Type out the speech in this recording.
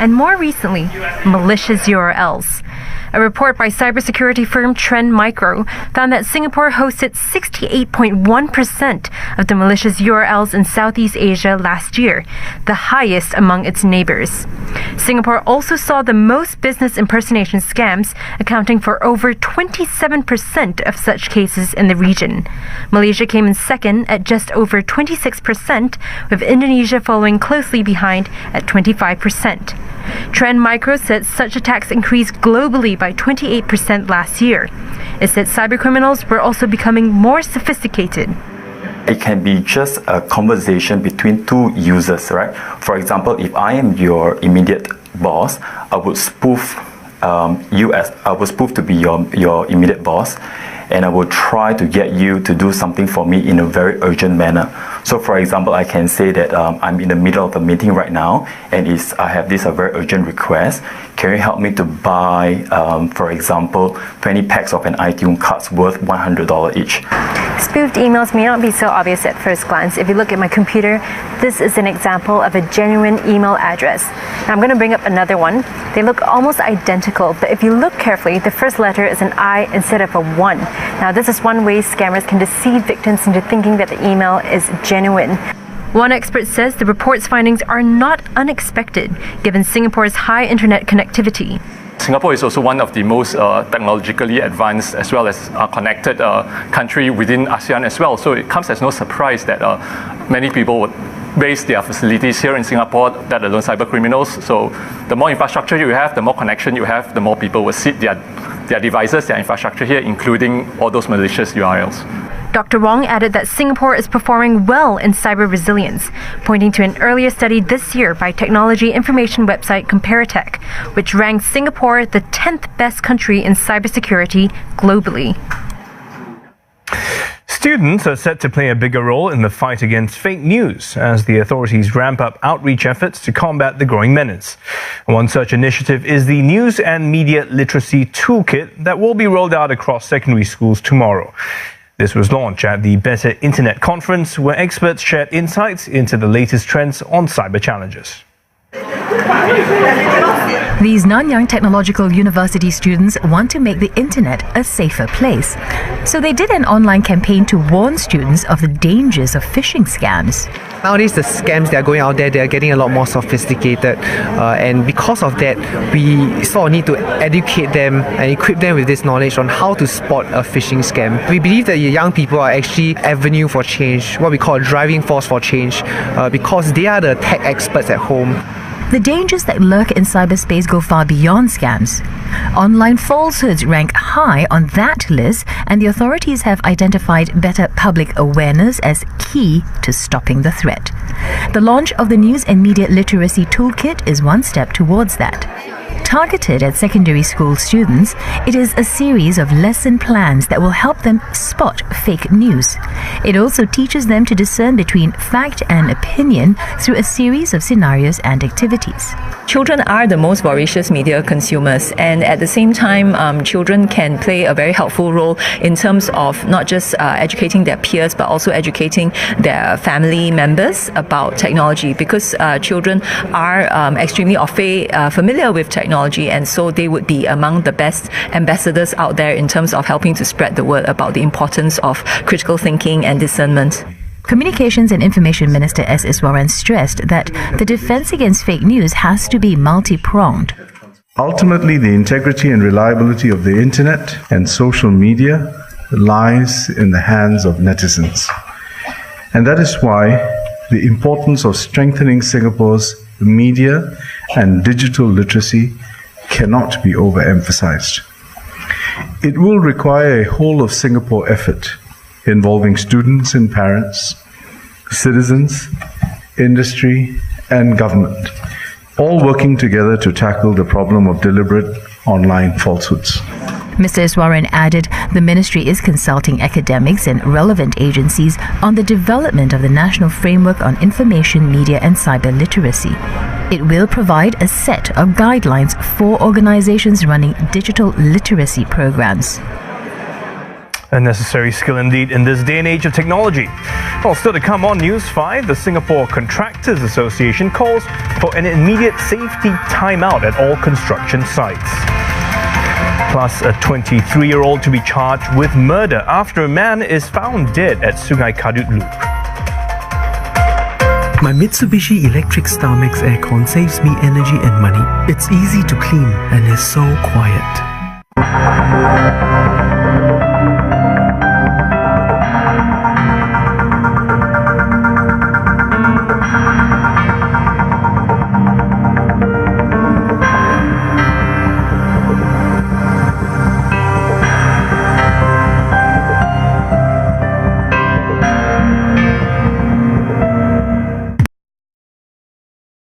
and more recently, malicious URLs. A report by cybersecurity firm Trend Micro found that Singapore hosted 68.1% of the malicious URLs in Southeast Asia last year, the highest among its neighbors. Singapore also saw the most business impersonation scams, accounting for over 27% of such cases in the region. Malaysia came in second at just over 26%, with Indonesia following closely behind at 25%. Trend Micro said such attacks increased globally by 28% last year. It said cybercriminals were also becoming more sophisticated. It can be just a conversation between two users, right? For example, if I am your immediate boss, I would spoof to be your immediate boss, and I will try to get you to do something for me in a very urgent manner. So for example, I can say that I'm in the middle of a meeting right now, and I have this a very urgent request. Can you help me to buy, for example, 20 packs of an iTunes cards worth $100 each? Spoofed emails may not be so obvious at first glance. If you look at my computer, this is an example of a genuine email address. Now I'm going to bring up another one. They look almost identical, but if you look carefully, the first letter is an I instead of a 1. Now this is one way scammers can deceive victims into thinking that the email is genuine. One expert says the report's findings are not unexpected, given Singapore's high internet connectivity. Singapore is also one of the most technologically advanced as well as connected country within ASEAN as well. So it comes as no surprise that many people would base their facilities here in Singapore, let alone cyber criminals. So the more infrastructure you have, the more connection you have, the more people will seed their devices, their infrastructure here, including all those malicious URLs. Dr. Wong added that Singapore is performing well in cyber resilience, pointing to an earlier study this year by technology information website Comparatech, which ranked Singapore the 10th best country in cybersecurity globally. Students are set to play a bigger role in the fight against fake news as the authorities ramp up outreach efforts to combat the growing menace. One such initiative is the News and Media Literacy Toolkit that will be rolled out across secondary schools tomorrow. This was launched at the Better Internet Conference, where experts shared insights into the latest trends on cyber challenges. These Nanyang Technological University students want to make the internet a safer place. So they did an online campaign to warn students of the dangers of phishing scams. Nowadays, the scams that are going out there, they are getting a lot more sophisticated. And because of that, we sort of need to educate them and equip them with this knowledge on how to spot a phishing scam. We believe that the young people are actually avenue for change, what we call a driving force for change, because they are the tech experts at home. The dangers that lurk in cyberspace go far beyond scams. Online falsehoods rank high on that list, and the authorities have identified better public awareness as key to stopping the threat. The launch of the News and Media Literacy Toolkit is one step towards that. Targeted at secondary school students, it is a series of lesson plans that will help them spot fake news. It also teaches them to discern between fact and opinion through a series of scenarios and activities. Children are the most voracious media consumers, and at the same time, children can play a very helpful role in terms of not just educating their peers, but also educating their family members about technology, because children are extremely familiar with technology, and so they would be among the best ambassadors out there in terms of helping to spread the word about the importance of critical thinking and discernment. Communications and Information Minister S. Iswaran stressed that the defense against fake news has to be multi-pronged. Ultimately, the integrity and reliability of the internet and social media lies in the hands of netizens. And that is why the importance of strengthening Singapore's media and digital literacy cannot be overemphasized. It will require a whole of Singapore effort involving students and parents, citizens, industry, and government, all working together to tackle the problem of deliberate online falsehoods. Mr. Iswaran added the ministry is consulting academics and relevant agencies on the development of the National Framework on Information, Media and Cyber Literacy. It will provide a set of guidelines for organizations running digital literacy programs. A necessary skill indeed in this day and age of technology. Well, still to come on News 5, the Singapore Contractors Association calls for an immediate safety timeout at all construction sites. Plus, a 23-year-old to be charged with murder after a man is found dead at Sungai Kadut Loop. My Mitsubishi Electric StarMax Aircon saves me energy and money. It's easy to clean and is so quiet.